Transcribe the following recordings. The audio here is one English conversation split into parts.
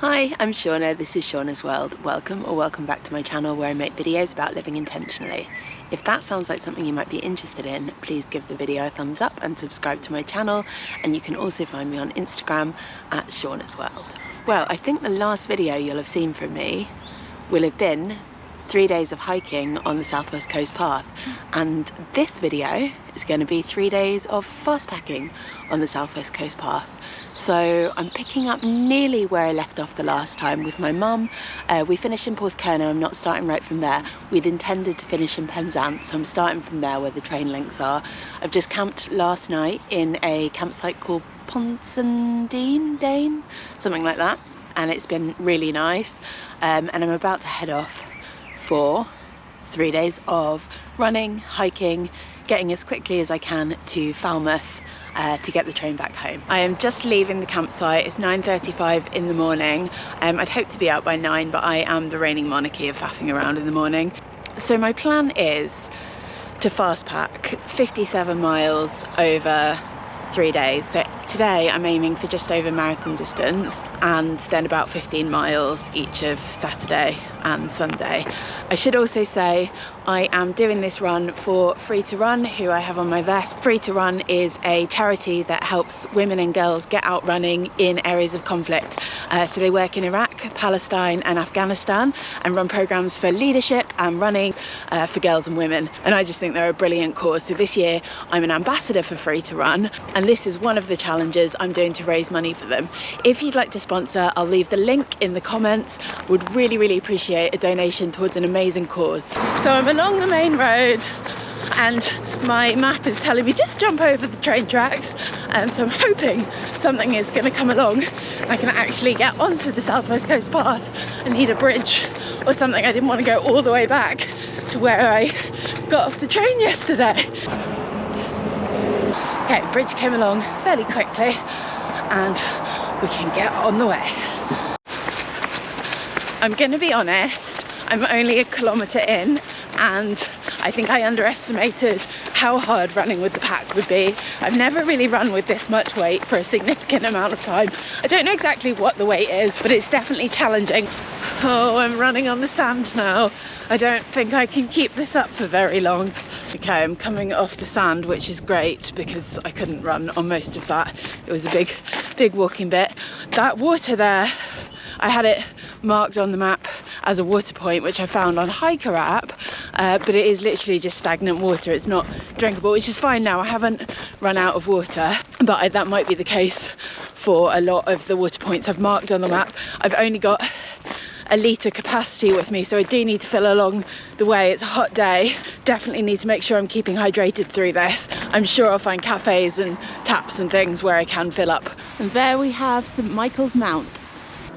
Hi, I'm Shauna, this is Shauna's World. Welcome back to my channel where I make videos about living intentionally. If that sounds like something you might be interested in, please give the video a thumbs up and subscribe to my channel, and you can also find me on Instagram at Shauna's World. Well, I think the last video you'll have seen from me will have been 3 days of hiking on the Southwest Coast Path, and this video is going to be 3 days of fast packing on the Southwest Coast Path. So I'm picking up nearly where I left off the last time with my mum. We finished in Porthcurno. I'm not starting right from there. We'd intended to finish in Penzance, so I'm starting from there where the train links are. I've just camped last night in a campsite called Penzance, something like that, and it's been really nice. And I'm about to head off for 3 days of running, hiking, getting as quickly as I can to Falmouth to get the train back home. I am just leaving the campsite. It's 9:35 in the morning. I'd hoped to be out by 9, but I am the reigning monarchy of faffing around in the morning. So my plan is to fast pack. It's 57 miles over 3 days. So today I'm aiming for just over marathon distance, and then about 15 miles each of Saturday and Sunday. I should also say I am doing this run for Free to Run, who I have on my vest. Free to Run is a charity that helps women and girls get out running in areas of conflict. So they work in Iraq, Palestine and Afghanistan, and run programs for leadership and running for girls and women. And I just think they're a brilliant cause. So this year I'm an ambassador for Free to Run, and this is one of the challenges I'm doing to raise money for them. If you'd like to sponsor, I'll leave the link in the comments. Would really appreciate a donation towards an amazing cause. So I'm along the main road and my map is telling me just jump over the train tracks, so I'm hoping something is going to come along. I can actually get onto the Southwest Coast Path. I need a bridge or something. I didn't want to go all the way back to where I got off the train yesterday. Okay, bridge came along fairly quickly and we can get on the way. I'm going to be honest, I'm only a kilometre in, and I think I underestimated how hard running with the pack would be. I've never really run with this much weight for a significant amount of time. I don't know exactly what the weight is, but it's definitely challenging. Oh, I'm running on the sand now. I don't think I can keep this up for very long. Okay, I'm coming off the sand, which is great because I couldn't run on most of that. It was a big walking bit. That water there, I had it marked on the map as a water point, which I found on Hiker app, but it is literally just stagnant water. It's not drinkable, which is fine now. I haven't run out of water, but that might be the case for a lot of the water points I've marked on the map. I've only got a litre capacity with me, so I do need to fill along the way. It's a hot day. Definitely need to make sure I'm keeping hydrated through this. I'm sure I'll find cafes and taps and things where I can fill up. And there we have St Michael's Mount.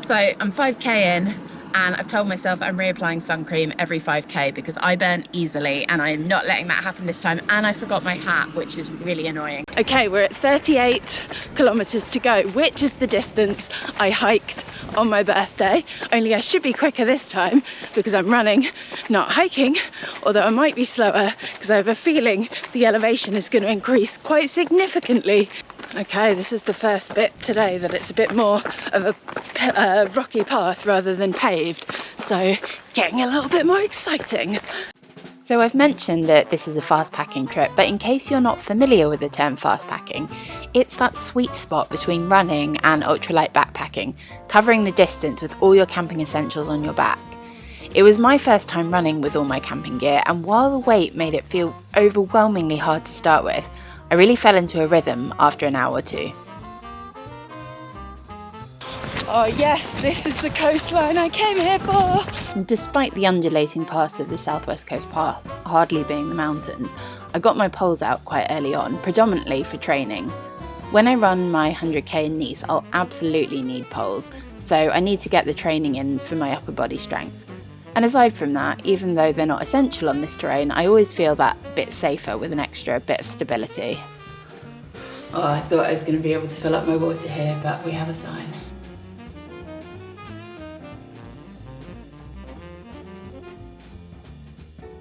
So I'm 5k in, and I've told myself I'm reapplying sun cream every 5k because I burn easily, and I'm not letting that happen this time. And I forgot my hat, which is really annoying. Okay, we're at 38 kilometers to go, which is the distance I hiked on my birthday, only I should be quicker this time because I'm running, not hiking, although I might be slower because I have a feeling the elevation is going to increase quite significantly. Okay, this is the first bit today that it's a bit more of a rocky path rather than paved, so getting a little bit more exciting. So I've mentioned that this is a fast packing trip, but in case you're not familiar with the term fast packing, it's that sweet spot between running and ultralight backpacking, covering the distance with all your camping essentials on your back. It was my first time running with all my camping gear, and while the weight made it feel overwhelmingly hard to start with, I really fell into a rhythm after an hour or two. Oh yes, this is the coastline I came here for! And despite the undulating paths of the Southwest Coast Path hardly being the mountains, I got my poles out quite early on, predominantly for training. When I run my 100k in Nice, I'll absolutely need poles, so I need to get the training in for my upper body strength. And aside from that, even though they're not essential on this terrain, I always feel that bit safer with an extra bit of stability. Oh, I thought I was going to be able to fill up my water here, but we have a sign.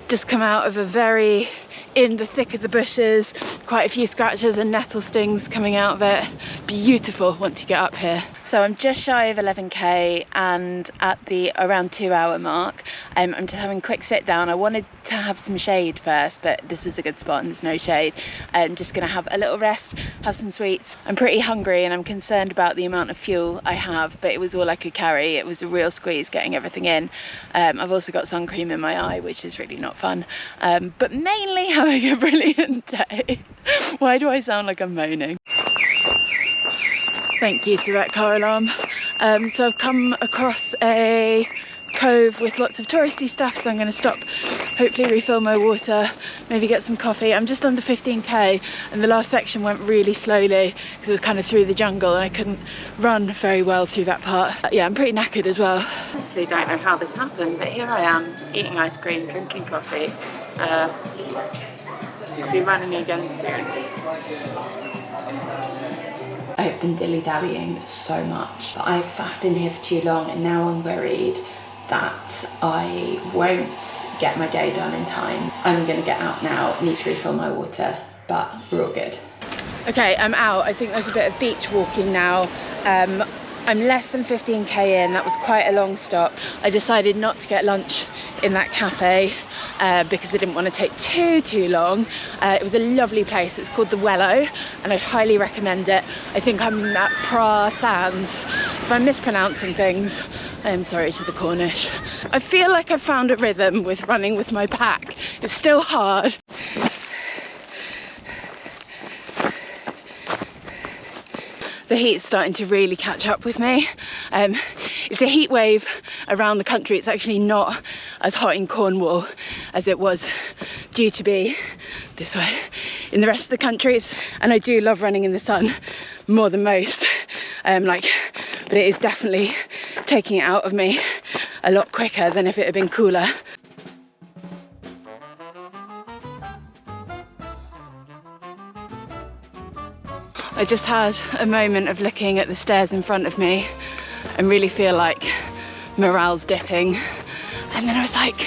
Just come out of a very in the thick of the bushes, quite a few scratches and nettle stings coming out of it. It's beautiful once you get up here. So I'm just shy of 11k and at the around 2 hour mark. I'm just having a quick sit down. I wanted to have some shade first, but this was a good spot and there's no shade. I'm just gonna have a little rest, have some sweets. I'm pretty hungry and I'm concerned about the amount of fuel I have, but it was all I could carry. It was a real squeeze getting everything in. I've also got sun cream in my eye, which is really not fun. But mainly having a brilliant day. Why do I sound like I'm moaning? Thank you to that car alarm. So I've come across a cove with lots of touristy stuff, so I'm going to stop, hopefully refill my water, maybe get some coffee. I'm just under 15k and the last section went really slowly because it was kind of through the jungle and I couldn't run very well through that part. Yeah, I'm pretty knackered as well. I honestly don't know how this happened, but here I am eating ice cream, drinking coffee. I'll be running again soon. I've been dilly-dallying so much. I've faffed in here for too long and now I'm worried that I won't get my day done in time. I'm gonna get out now, need to refill my water, but we're all good. Okay, I'm out. I think there's a bit of beach walking now. I'm less than 15k in, that was quite a long stop. I decided not to get lunch in that cafe because I didn't want to take too long. It was a lovely place. It was called the Wello and I'd highly recommend it. I think I'm at Penzance. If I'm mispronouncing things, I am sorry to the Cornish. I feel like I've found a rhythm with running with my pack. It's still hard. The heat's starting to really catch up with me. It's a heat wave around the country. It's actually not as hot in Cornwall as it was due to be this way in the rest of the country. And I do love running in the sun more than most. But it is definitely taking it out of me a lot quicker than if it had been cooler. I just had a moment of looking at the stairs in front of me and really feel like morale's dipping. And then I was like,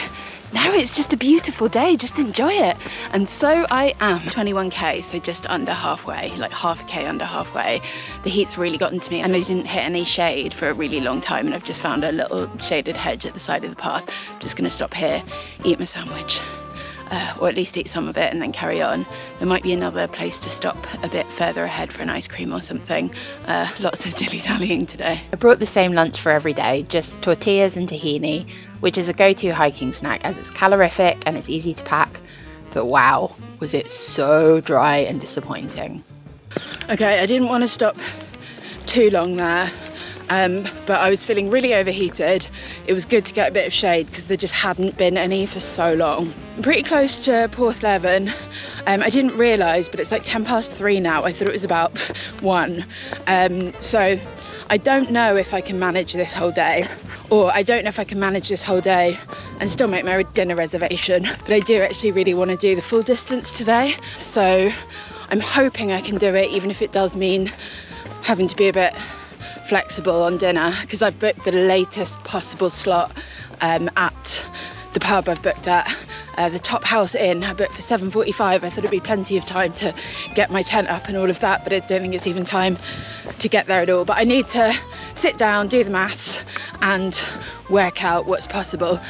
no, it's just a beautiful day, just enjoy it. And so I am. 21k, so just under halfway, like half a k under halfway. The heat's really gotten to me and I didn't hit any shade for a really long time and I've just found a little shaded hedge at the side of the path. I'm just gonna stop here, eat my sandwich. Or at least eat some of it and then carry on. There might be another place to stop a bit further ahead for an ice cream or something. Lots of dilly-dallying today. I brought the same lunch for every day, just tortillas and tahini, which is a go-to hiking snack as it's calorific and it's easy to pack. But wow, was it so dry and disappointing. Okay, I didn't want to stop too long there. But I was feeling really overheated. It was good to get a bit of shade because there just hadn't been any for so long. I'm pretty close to Porthleven. I didn't realise, but it's like 3:10 now. I thought it was about 1. So I don't know if I can manage this whole day, or I don't know if I can manage this whole day and still make my dinner reservation. But I do actually really want to do the full distance today. So I'm hoping I can do it, even if it does mean having to be a bit flexible on dinner, because I've booked the latest possible slot at the pub I've booked at. The Top House Inn I booked for 7:45. I thought it'd be plenty of time to get my tent up and all of that, but I don't think it's even time to get there at all. But I need to sit down, do the maths and work out what's possible.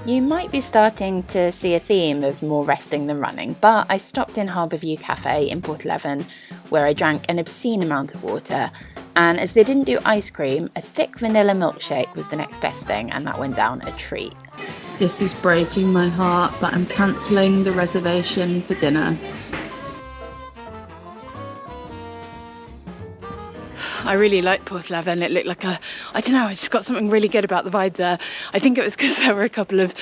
You might be starting to see a theme of more resting than running, but I stopped in Harbourview Cafe in Porthleven where I drank an obscene amount of water, and as they didn't do ice cream, a thick vanilla milkshake was the next best thing, and that went down a treat. This is breaking my heart, but I'm cancelling the reservation for dinner. I really liked Porthleven. It looked like I don't know, I just got something really good about the vibe there. I think it was because there were a couple of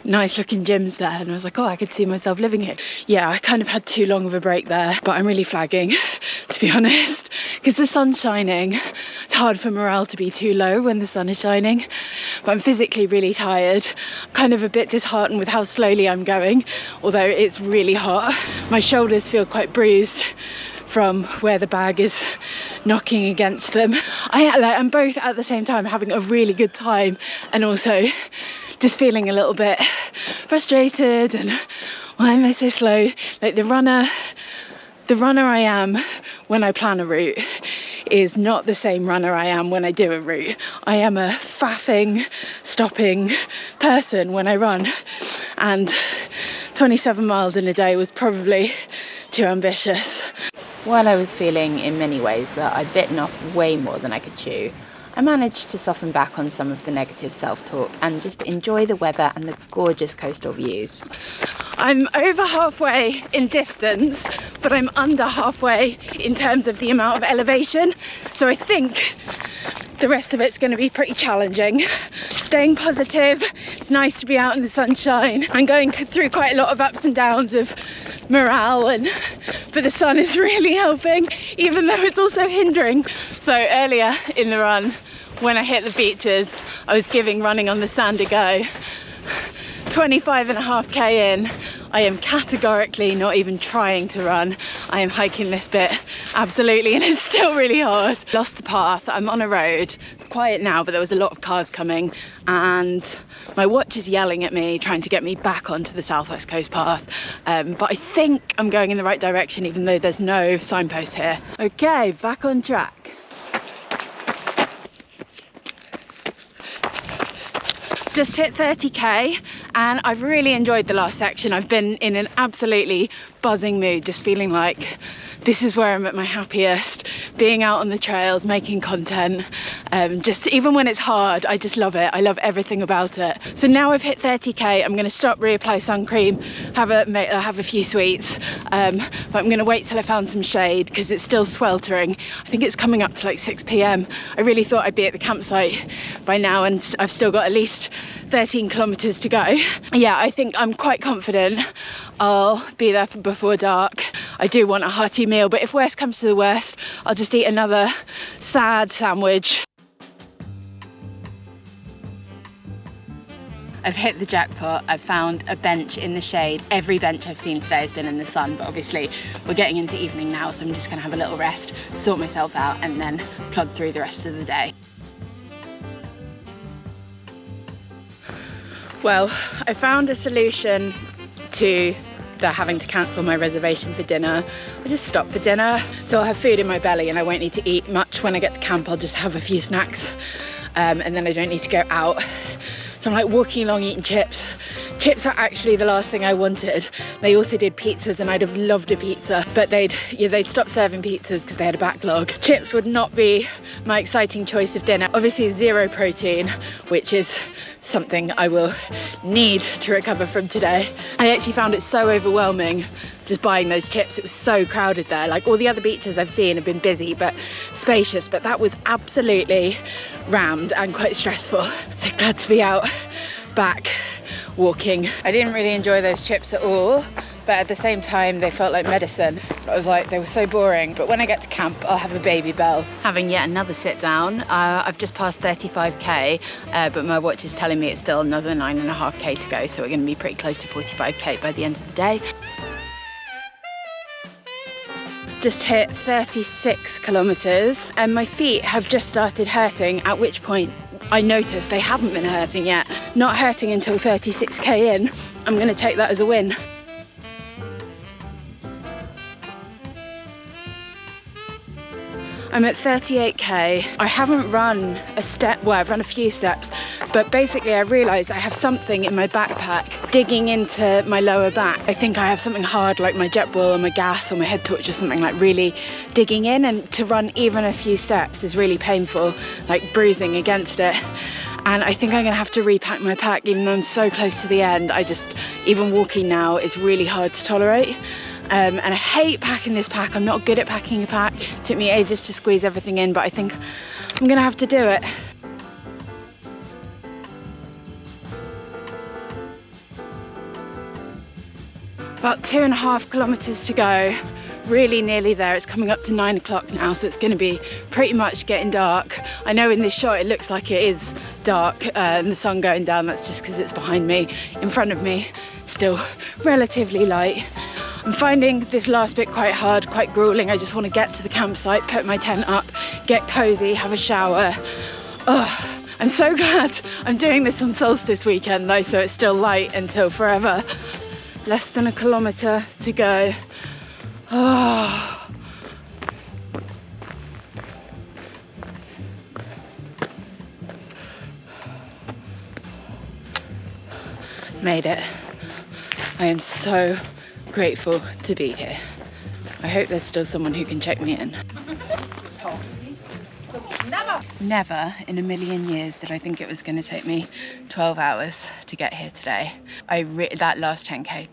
nice looking gyms there and I was like, oh, I could see myself living here. Yeah, I kind of had too long of a break there, but I'm really flagging, to be honest, because the sun's shining. It's hard for morale to be too low when the sun is shining, but I'm physically really tired. I'm kind of a bit disheartened with how slowly I'm going, although it's really hot. My shoulders feel quite bruised from where the bag is knocking against them. I'm both at the same time having a really good time and also just feeling a little bit frustrated and why am I so slow? Like the runner I am when I plan a route is not the same runner I am when I do a route. I am a faffing, stopping person when I run, and 27 miles in a day was probably too ambitious. While I was feeling in many ways that I'd bitten off way more than I could chew, I managed to soften back on some of the negative self-talk and just enjoy the weather and the gorgeous coastal views. I'm over halfway in distance, but I'm under halfway in terms of the amount of elevation. So I think the rest of it's going to be pretty challenging. Staying positive, it's nice to be out in the sunshine. I'm going through quite a lot of ups and downs of morale, but the sun is really helping, even though it's also hindering. So earlier in the run, when I hit the beaches, I was giving running on the sand a go. 25.5k in, I am categorically not even trying to run. I am hiking this bit, absolutely, and it's still really hard. Lost the path, I'm on a road. It's quiet now, but there was a lot of cars coming, and my watch is yelling at me, trying to get me back onto the Southwest Coast path. But I think I'm going in the right direction, even though there's no signpost here. Okay, back on track. Just hit 30k, and I've really enjoyed the last section. I've been in an absolutely buzzing mood, just feeling like this is where I'm at my happiest, being out on the trails, making content. Just even when it's hard, I just love it. I love everything about it. So now I've hit 30k, I'm gonna stop, reapply sun cream, have a few sweets, but I'm gonna wait till I found some shade because it's still sweltering. I think it's coming up to like 6 p.m. I really thought I'd be at the campsite by now, and I've still got at least 13 kilometers to go. Yeah, I think I'm quite confident I'll be there before dark. I do want a hearty meal, but if worst comes to the worst, I'll just eat another sad sandwich. I've hit the jackpot. I've found a bench in the shade. Every bench I've seen today has been in the sun, but obviously we're getting into evening now, so I'm just gonna have a little rest, sort myself out, and then plod through the rest of the day. Well, I found a solution to having to cancel my reservation for dinner. I just stop for dinner, so I'll have food in my belly and I won't need to eat much when I get to camp. I'll just have a few snacks, and then I don't need to go out. So I'm like walking along eating chips. Chips are actually the last thing I wanted. They also did pizzas, and I'd have loved a pizza, but they'd stopped serving pizzas because they had a backlog. Chips would not be my exciting choice of dinner. Obviously zero protein, which is something I will need to recover from today. I actually found it so overwhelming just buying those chips. It was so crowded there. Like all the other beaches I've seen have been busy but spacious, but that was absolutely rammed and quite stressful. So glad to be out back walking. I didn't really enjoy those chips at all, but at the same time they felt like medicine. I was like, they were so boring. But when I get to camp, I'll have a baby bell. Having yet another sit down. I've just passed 35k, but my watch is telling me it's still another 9.5k to go, so we're going to be pretty close to 45k by the end of the day. Just hit 36 kilometers and my feet have just started hurting, at which point I noticed they haven't been hurting yet. Not hurting until 36k in. I'm going to take that as a win. I'm at 38k. I haven't run a step, well, I've run a few steps, but basically I realised I have something in my backpack digging into my lower back. I think I have something hard like my jet boil or my gas or my head torch or something, like really digging in, and to run even a few steps is really painful, like bruising against it. And I think I'm gonna have to repack my pack even though I'm so close to the end. Even walking now is really hard to tolerate. And I hate packing this pack. I'm not good at packing a pack. It took me ages to squeeze everything in, but I think I'm gonna have to do it. About 2.5 kilometers to go. Really nearly there. It's coming up to 9 o'clock now, so it's gonna be pretty much getting dark. I know in this shot it looks like it is dark and the sun going down. That's just because it's behind me. In front of me, still relatively light. I'm finding this last bit quite hard, quite grueling. I just want to get to the campsite, put my tent up, get cozy, have a shower. Oh, I'm so glad I'm doing this on solstice weekend though, so it's still light until forever. Less than a kilometre to go. Oh. Made it. I am so grateful to be here. I hope there's still someone who can check me in. Never in a million years did I think it was going to take me 12 hours to get here today. That last 10k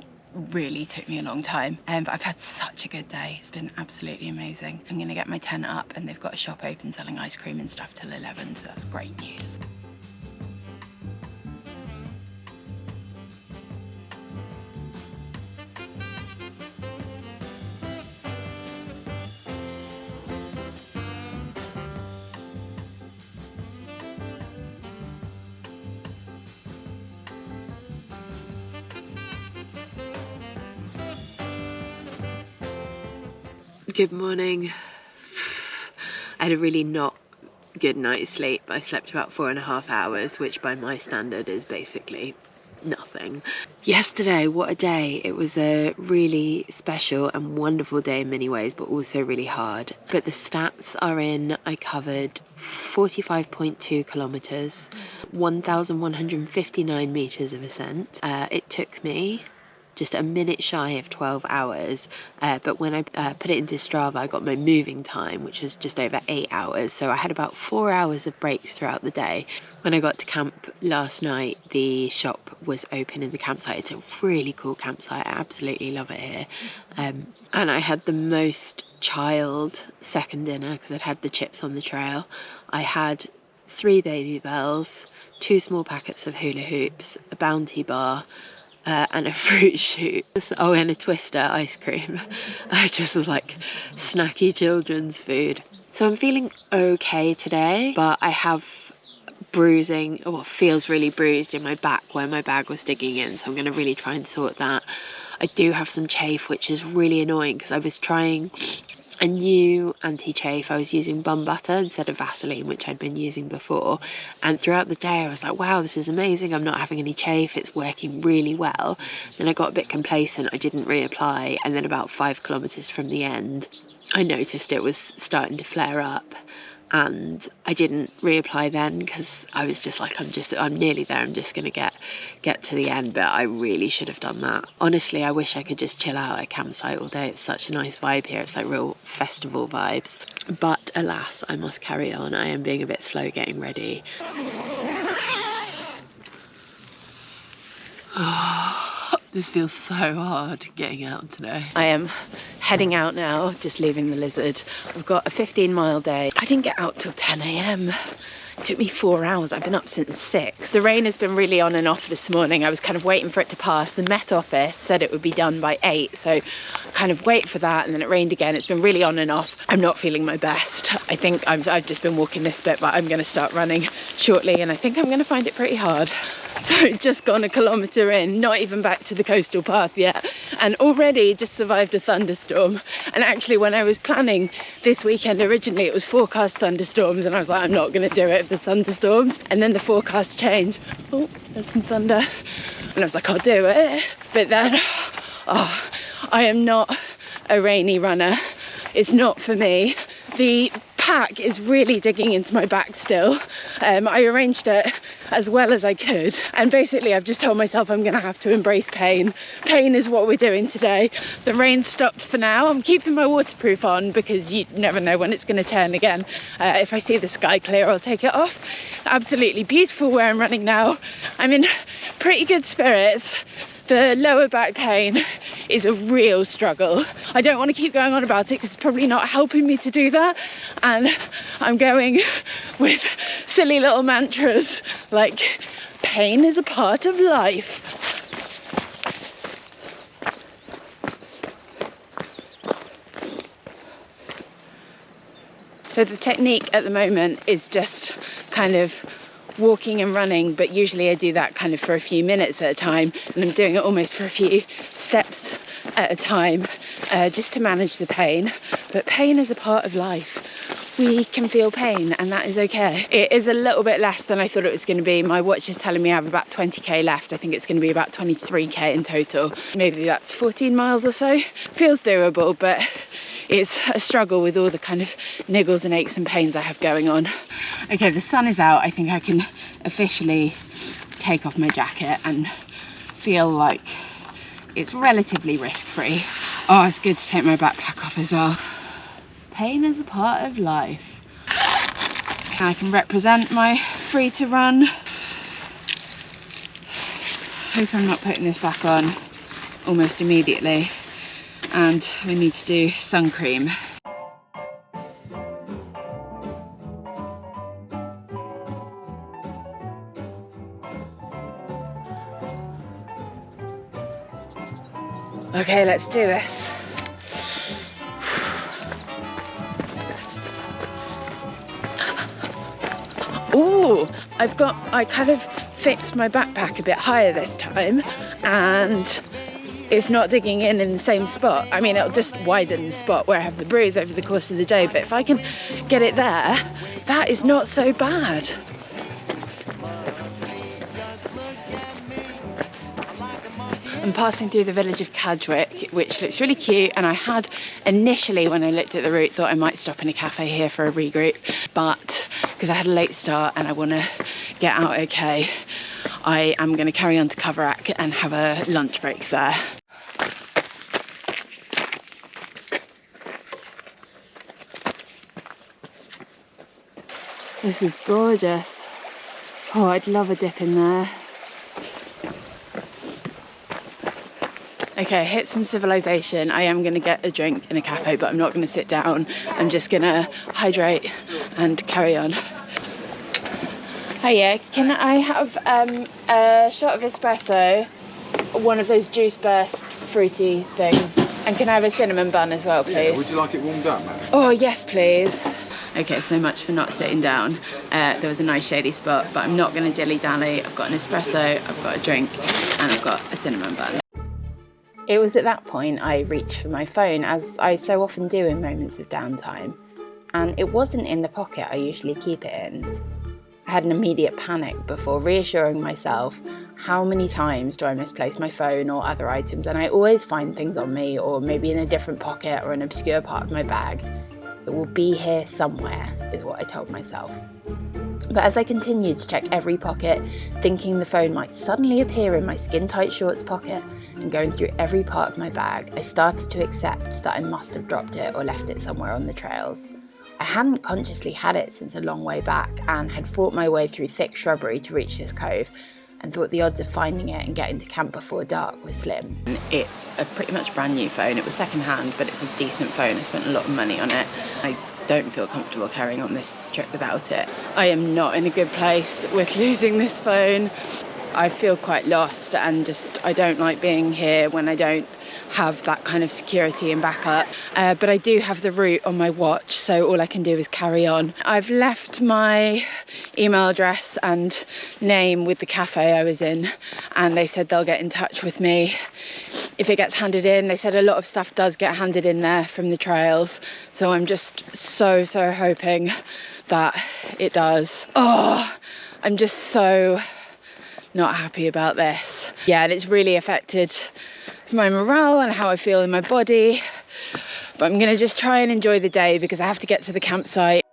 really took me a long time, but I've had such a good day. It's been absolutely amazing. I'm going to get my tent up, and they've got a shop open selling ice cream and stuff till 11, so that's great news. Good morning. I had a really not good night's sleep. I slept about 4.5 hours, which by my standard is basically nothing. Yesterday, what a day. It was a really special and wonderful day in many ways, but also really hard. But the stats are in. I covered 45.2 kilometres, 1,159 metres of ascent. It took me just a minute shy of 12 hours, but when I put it into Strava, I got my moving time, which was just over 8 hours, so I had about 4 hours of breaks throughout the day. When I got to camp last night, the shop was open in the campsite. It's a really cool campsite. I absolutely love it here. And I had the most chilled second dinner because I'd had the chips on the trail. I had 3 baby bells, 2 small packets of hula hoops, a Bounty bar, and a fruit shoot. Oh, and a Twister ice cream. I just was like snacky children's food. So I'm feeling okay today, but I have bruising, or what feels really bruised in my back where my bag was digging in, so I'm going to really try and sort that. I do have some chafe, which is really annoying because I was trying a new anti-chafe. I was using bum butter instead of Vaseline, which I'd been using before, and throughout the day I was like, wow, this is amazing, I'm not having any chafe, it's working really well. Then I got a bit complacent, I didn't reapply, and then about 5 kilometres from the end I noticed it was starting to flare up, and I didn't reapply then because I was just like, I'm nearly there, I'm just gonna get to the end, but I really should have done that. Honestly, I wish I could just chill out at a campsite all day. It's such a nice vibe here, it's like real festival vibes, but alas, I must carry on. I am being a bit slow getting ready. This feels so hard getting out today. I am heading out now, just leaving the Lizard. I've got a 15-mile day. I didn't get out till 10 a.m. It took me 4 hours. I've been up since 6. The rain has been really on and off this morning. I was kind of waiting for it to pass. The Met Office said it would be done by 8, so I kind of wait for that, and then it rained again. It's been really on and off. I'm not feeling my best. I think I've just been walking this bit, but I'm going to start running shortly, and I think I'm going to find it pretty hard. So just gone a kilometre in, not even back to the coastal path yet, and already just survived a thunderstorm. And actually, when I was planning this weekend originally, it was forecast thunderstorms, and I was like, I'm not going to do it if there's thunderstorms. And then the forecast changed. Oh, there's some thunder. And I was like, I'll do it. But then, oh, I am not a rainy runner. It's not for me. The pack is really digging into my back still. I arranged it as well as I could, and basically I've just told myself I'm gonna have to embrace pain. Pain is what we're doing today. The rain stopped for now. I'm keeping my waterproof on because you never know when it's gonna turn again. If I see the sky clear, I'll take it off. Absolutely beautiful where I'm running now. I'm in pretty good spirits. The lower back pain is a real struggle. I don't want to keep going on about it because it's probably not helping me to do that. And I'm going with silly little mantras like, pain is a part of life. So the technique at the moment is just kind of walking and running, but usually I do that kind of for a few minutes at a time, and I'm doing it almost for a few steps at a time, just to manage the pain. But pain is a part of life. We can feel pain, and that is okay. It is a little bit less than I thought it was going to be. My watch is telling me I have about 20k left. I think it's going to be about 23k in total. Maybe that's 14 miles or so. Feels doable, but it's a struggle with all the kind of niggles and aches and pains I have going on. Okay, the sun is out. I think I can officially take off my jacket and feel like it's relatively risk-free. Oh, it's good to take my backpack off as well. Pain is a part of life. I can represent my free to run. Hope I'm not putting this back on almost immediately. And we need to do sun cream. Okay, let's do this. Ooh, I kind of fixed my backpack a bit higher this time, and it's not digging in the same spot. I mean, it'll just widen the spot where I have the bruise over the course of the day, but if I can get it there, that is not so bad. I'm passing through the village of Cadgwick, which looks really cute, and I had initially, when I looked at the route, thought I might stop in a cafe here for a regroup, but because I had a late start and I want to get out okay, I am going to carry on to Coverack and have a lunch break there. This is gorgeous. Oh, I'd love a dip in there. Okay, hit some civilization. I am going to get a drink in a cafe, but I'm not going to sit down. I'm just going to hydrate and carry on. Hiya, can I have a shot of espresso, one of those juice burst fruity things, and can I have a cinnamon bun as well, please? Yeah, would you like it warmed up, man? Oh, yes, please. Okay, so much for not sitting down. There was a nice shady spot, but I'm not going to dilly-dally. I've got an espresso, I've got a drink, and I've got a cinnamon bun. It was at that point I reached for my phone, as I so often do in moments of downtime, and it wasn't in the pocket I usually keep it in. I had an immediate panic before reassuring myself, how many times do I misplace my phone or other items, and I always find things on me, or maybe in a different pocket or an obscure part of my bag. It will be here somewhere, is what I told myself. But as I continued to check every pocket, thinking the phone might suddenly appear in my skin-tight shorts pocket, and going through every part of my bag, I started to accept that I must have dropped it or left it somewhere on the trails. I hadn't consciously had it since a long way back, and had fought my way through thick shrubbery to reach this cove, and thought the odds of finding it and getting to camp before dark were slim. It's a pretty much brand new phone. It was second hand, but it's a decent phone. I spent a lot of money on it. I don't feel comfortable carrying on this trip without it. I am not in a good place with losing this phone. I feel quite lost, and just I don't like being here when I don't have that kind of security and backup. But I do have the route on my watch, so all I can do is carry on. I've left my email address and name with the cafe I was in, and they said they'll get in touch with me if it gets handed in. They said a lot of stuff does get handed in there from the trails, so I'm just so hoping that it does. Oh, I'm just so not happy about this. Yeah, and it's really affected my morale and how I feel in my body. But I'm gonna just try and enjoy the day because I have to get to the campsite.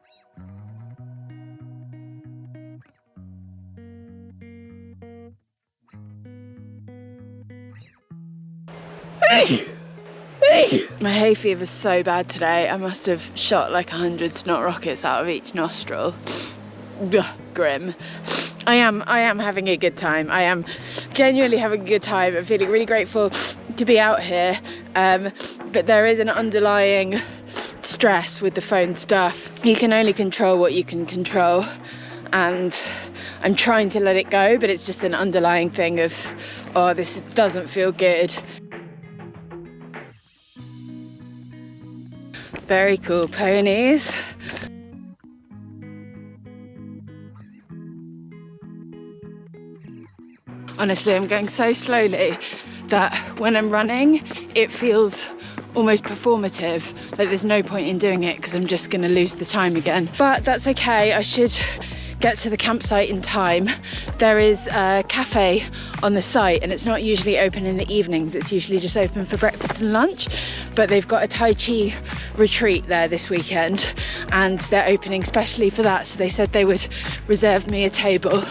My hay fever's so bad today. I must have shot like 100 snot rockets out of each nostril. Ugh, grim. I am having a good time. I am genuinely having a good time. I'm feeling really grateful to be out here. But there is an underlying stress with the phone stuff. You can only control what you can control. And I'm trying to let it go, but it's just an underlying thing of, oh, this doesn't feel good. Very cool ponies. Honestly, I'm going so slowly that when I'm running, it feels almost performative. Like there's no point in doing it because I'm just going to lose the time again. But that's okay. I should get to the campsite in time. There is a cafe on the site, and it's not usually open in the evenings. It's usually just open for breakfast and lunch, but they've got a Tai Chi retreat there this weekend, and they're opening specially for that. So they said they would reserve me a table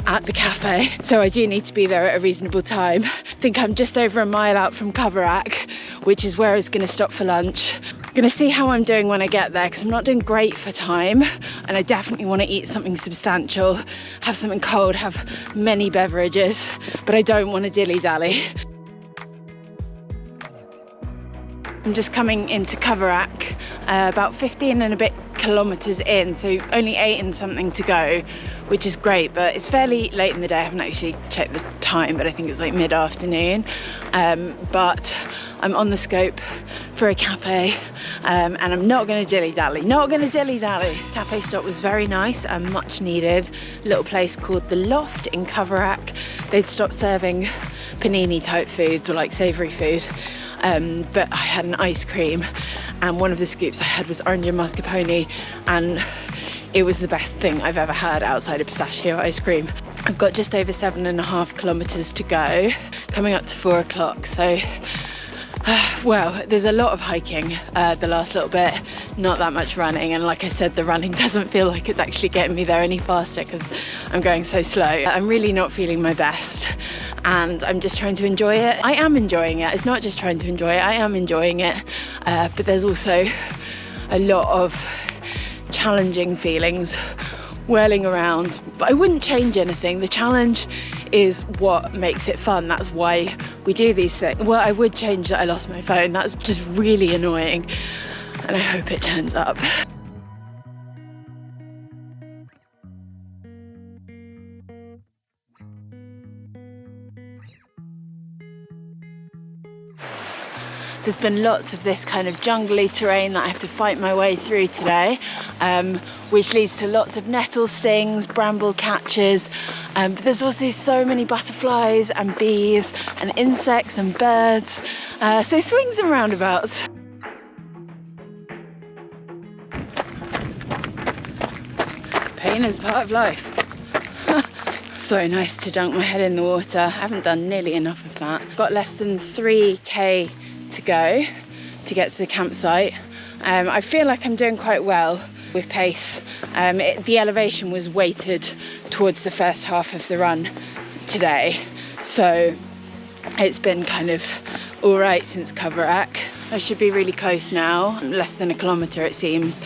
at the cafe. So I do need to be there at a reasonable time. I think I'm just over a mile out from Coverack, which is where I was going to stop for lunch. I'm going to see how I'm doing when I get there, because I'm not doing great for time, and I definitely want to eat something substantial, have something cold, have many beverages, but I don't want to dilly-dally. I'm just coming into Coverack, about 15 and a bit kilometres in, so only 8 and something to go, which is great, but it's fairly late in the day. I haven't actually checked the time, but I think it's like mid-afternoon. But I'm on the scope for a cafe, and I'm not going to dilly-dally, Cafe stop was very nice and much needed. Little place called The Loft in Coverack. They'd stopped serving panini type foods or like savoury food. But I had an ice cream, and one of the scoops I had was orange and mascarpone, and it was the best thing I've ever had outside of pistachio ice cream. I've got just over 7.5 kilometres to go, coming up to 4 o'clock, so well, there's a lot of hiking the last little bit, not that much running, and like I said, the running doesn't feel like it's actually getting me there any faster because I'm going so slow. I'm really not feeling my best, and I'm just trying to enjoy it. I am enjoying it. It's not just trying to enjoy it, I am enjoying it, but there's also a lot of challenging feelings whirling around, but I wouldn't change anything. The challenge is what makes it fun. That's why we do these things. Well, I would change that I lost my phone. That's just really annoying, and I hope it turns up. There's been lots of this kind of jungly terrain that I have to fight my way through today, which leads to lots of nettle stings, bramble catches, but there's also so many butterflies and bees and insects and birds, so swings and roundabouts. Pain is part of life. So nice to dunk my head in the water. I haven't done nearly enough of that. Got less than 3k to go to get to the campsite. I feel like I'm doing quite well with pace. The elevation was weighted towards the first half of the run today, so it's been kind of all right since Coverack. I should be really close now, less than a kilometre it seems.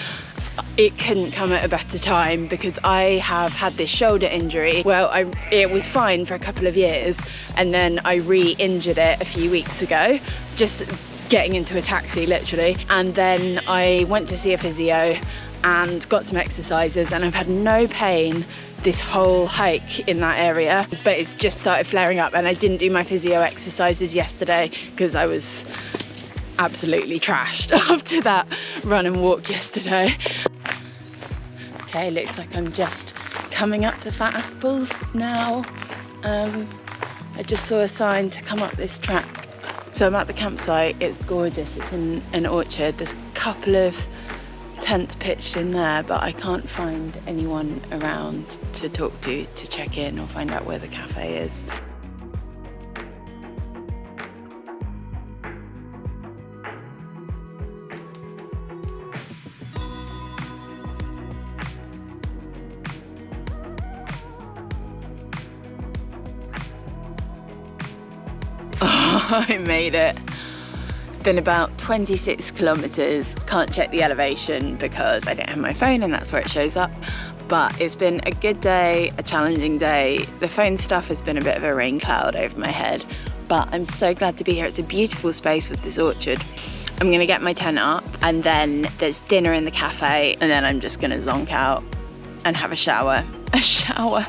It couldn't come at a better time because I have had this shoulder injury. Well, it was fine for a couple of years, and then I re-injured it a few weeks ago, just getting into a taxi literally, and then I went to see a physio and got some exercises, and I've had no pain this whole hike in that area, but it's just started flaring up, and I didn't do my physio exercises yesterday because I was absolutely trashed after that run and walk yesterday. Okay, looks like I'm just coming up to Fat Apples now. I just saw a sign to come up this track. So I'm at the campsite. It's gorgeous. It's in an orchard. There's a couple of tents pitched in there, but I can't find anyone around to talk to check in or find out where the cafe is. Oh, I made it. It's been about 26 kilometres. Can't check the elevation because I don't have my phone and that's where it shows up. But it's been a good day, a challenging day. The phone stuff has been a bit of a rain cloud over my head, but I'm so glad to be here. It's a beautiful space with this orchard. I'm gonna get my tent up, and then there's dinner in the cafe, and then I'm just gonna zonk out and have a shower. A shower.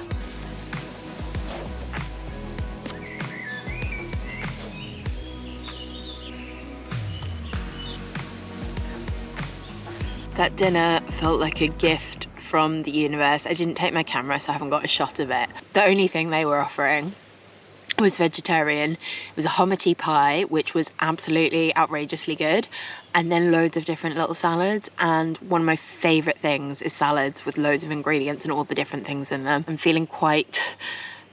That dinner felt like a gift from the universe. I didn't take my camera, so I haven't got a shot of it. The only thing they were offering was vegetarian. It was a hominy pie, which was absolutely outrageously good, and then loads of different little salads. And one of my favourite things is salads with loads of ingredients and all the different things in them. I'm feeling quite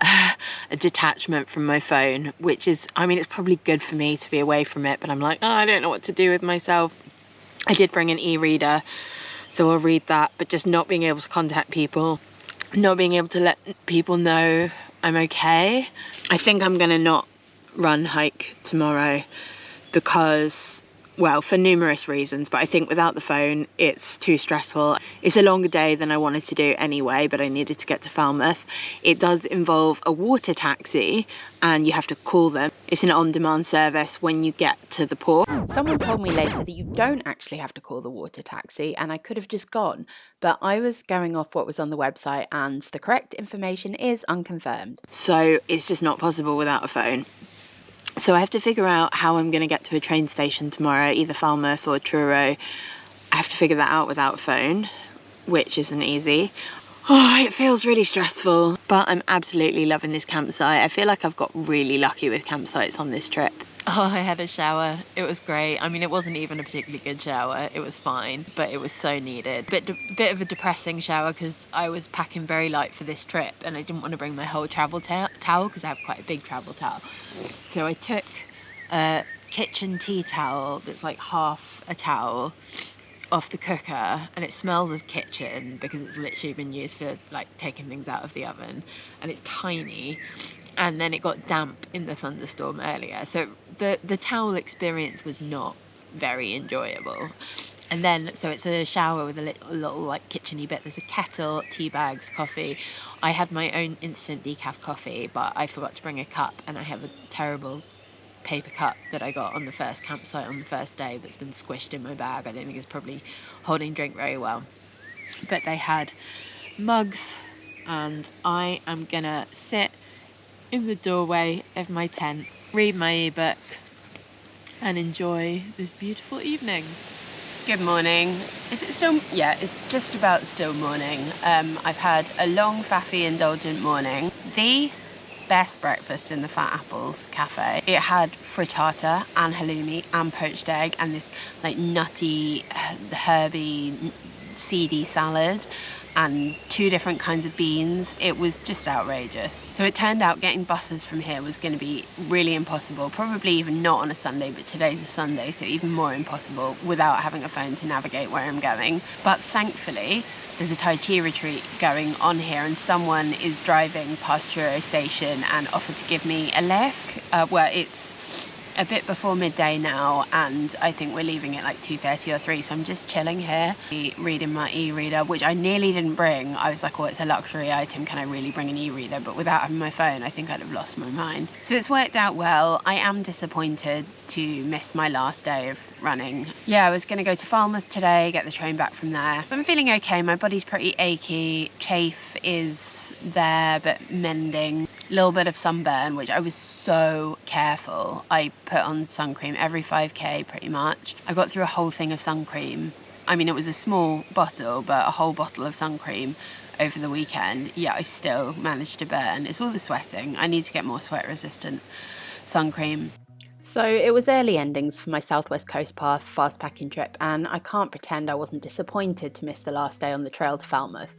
a detachment from my phone, which is, I mean, it's probably good for me to be away from it, but I'm like, oh, I don't know what to do with myself. I did bring an e-reader, so I'll read that, but just not being able to contact people, not being able to let people know I'm okay. I think I'm gonna not run hike tomorrow because, well, for numerous reasons, but I think without the phone it's too stressful. It's a longer day than I wanted to do anyway, but I needed to get to Falmouth. It does involve a water taxi and you have to call them. It's an on-demand service when you get to the port. Someone told me later that you don't actually have to call the water taxi, and I could have just gone, but I was going off what was on the website and the correct information is unconfirmed. So it's just not possible without a phone. So I have to figure out how I'm going to get to a train station tomorrow, either Falmouth or Truro. I have to figure that out without a phone, which isn't easy. Oh, it feels really stressful, but I'm absolutely loving this campsite. I feel like I've got really lucky with campsites on this trip. Oh, I had a shower. It was great. I mean, it wasn't even a particularly good shower. It was fine, but it was so needed. Bit of a depressing shower because I was packing very light for this trip and I didn't want to bring my whole travel towel because I have quite a big travel towel. So I took a kitchen tea towel that's like half a towel off the cooker, and it smells of kitchen because it's literally been used for like taking things out of the oven, and it's tiny. And then it got damp in the thunderstorm earlier, so the towel experience was not very enjoyable. And then, so it's a shower with a little like kitcheny bit. There's a kettle, tea bags, coffee. I had my own instant decaf coffee, but I forgot to bring a cup, and I have a terrible paper cup that I got on the first campsite on the first day that's been squished in my bag. I don't think it's probably holding drink very well. But they had mugs, and I am gonna sit in the doorway of my tent, read my ebook and enjoy this beautiful evening. Good morning. Is it still? Yeah, it's just about still morning. I've had a long, faffy, indulgent morning. The best breakfast in the Fat Apples cafe. It had frittata and halloumi and poached egg and this like nutty, herby, seedy salad and 2 different kinds of beans. It was just outrageous. So it turned out getting buses from here was going to be really impossible, probably even not on a Sunday, but today's a Sunday, so even more impossible without having a phone to navigate where I'm going. But thankfully there's a Tai Chi retreat going on here and someone is driving past Truro station and offered to give me a lift. Well, it's a bit before midday now and I think we're leaving at like 2:30 or 3, so I'm just chilling here reading my e-reader, which I nearly didn't bring. I was like, oh, it's a luxury item, can I really bring an e-reader? But without having my phone I think I'd have lost my mind. So it's worked out well. I am disappointed to miss my last day of running. Yeah, I was going to go to Falmouth today, get the train back from there. I'm feeling okay, my body's pretty achy, chafe is there but mending, a little bit of sunburn, which I was so careful. I put on sun cream every 5k pretty much. I got through a whole thing of sun cream. I mean, it was a small bottle, but a whole bottle of sun cream over the weekend. Yeah, I still managed to burn. It's all the sweating. I need to get more sweat resistant sun cream. So it was early endings for my Southwest Coast Path fast packing trip, and I can't pretend I wasn't disappointed to miss the last day on the trail to Falmouth.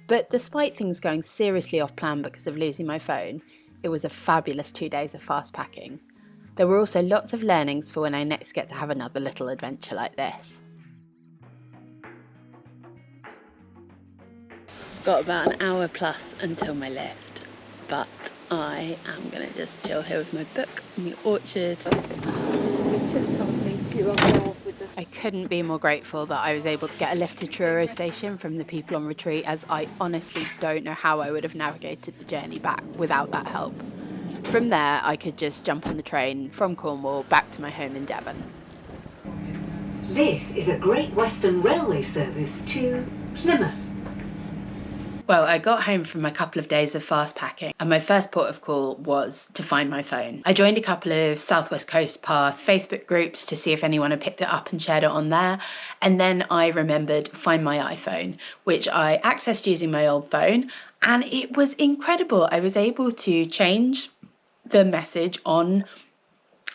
But despite things going seriously off plan because of losing my phone, it was a fabulous 2 days of fast packing. There were also lots of learnings for when I next get to have another little adventure like this. Got about an hour plus until my lift, but I am going to just chill here with my book in the orchard. I couldn't be more grateful that I was able to get a lift to Truro station from the people on retreat, as I honestly don't know how I would have navigated the journey back without that help. From there I could just jump on the train from Cornwall back to my home in Devon. This is a Great Western Railway service to Plymouth. Well, I got home from a couple of days of fast packing and my first port of call was to find my phone. I joined a couple of Southwest Coast Path Facebook groups to see if anyone had picked it up and shared it on there. And then I remembered Find My iPhone, which I accessed using my old phone, and it was incredible. I was able to change the message on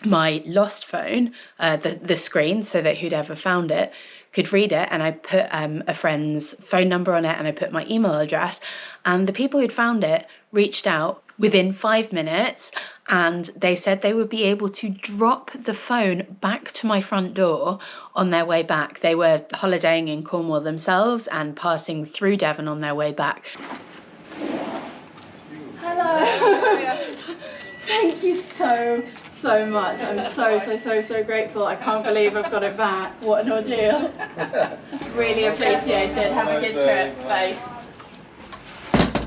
my lost phone, the screen, so that who'd ever found it could read it, and I put a friend's phone number on it and I put my email address, and the people who'd found it reached out within 5 minutes and they said they would be able to drop the phone back to my front door on their way back. They were holidaying in Cornwall themselves and passing through Devon on their way back. Hello. Thank you so much. I'm so grateful. I can't believe I've got it back. What an ordeal. Really appreciate it. Have a good trip. Bye.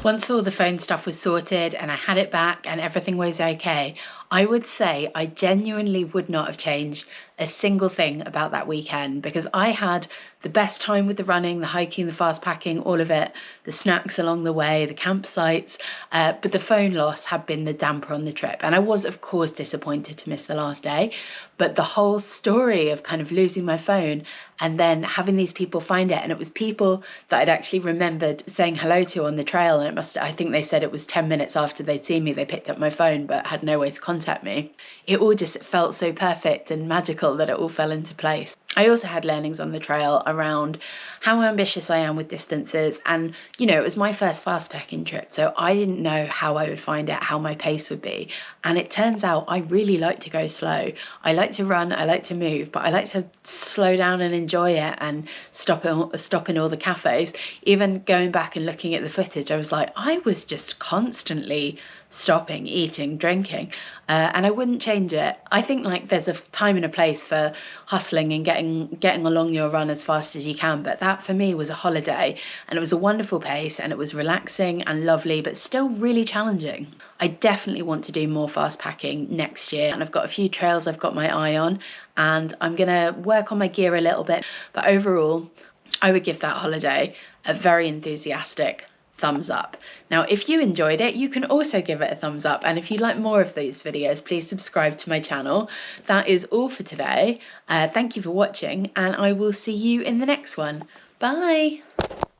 Once all the phone stuff was sorted and I had it back and everything was okay, I would say I genuinely would not have changed a single thing about that weekend, because I had the best time with the running, the hiking, the fast packing, all of it, the snacks along the way, the campsites, but the phone loss had been the damper on the trip. And I was, of course, disappointed to miss the last day, but the whole story of kind of losing my phone and then having these people find it, and it was people that I'd actually remembered saying hello to on the trail, and I think they said it was 10 minutes after they'd seen me, they picked up my phone but had no way to contact me. It all just felt so perfect and magical that it all fell into place. I also had learnings on the trail around how ambitious I am with distances, and it was my first fast packing trip, so I didn't know how I would find it, how my pace would be, and it turns out I really like to go slow. I like to run, I like to move, but I like to slow down and enjoy it and stop in all the cafes. Even going back and looking at the footage, I was like, I was just constantly stopping, eating, drinking, and I wouldn't change it. I think there's a time and a place for hustling and getting along your run as fast as you can, but that for me was a holiday, and it was a wonderful pace, and it was relaxing and lovely, but still really challenging. I definitely want to do more fast packing next year, and I've got a few trails I've got my eye on, and I'm gonna work on my gear a little bit, but overall I would give that holiday a very enthusiastic thumbs up. Now, if you enjoyed it, you can also give it a thumbs up, and if you'd like more of these videos, please subscribe to my channel. That is all for today. Thank you for watching, and I will see you in the next one. Bye.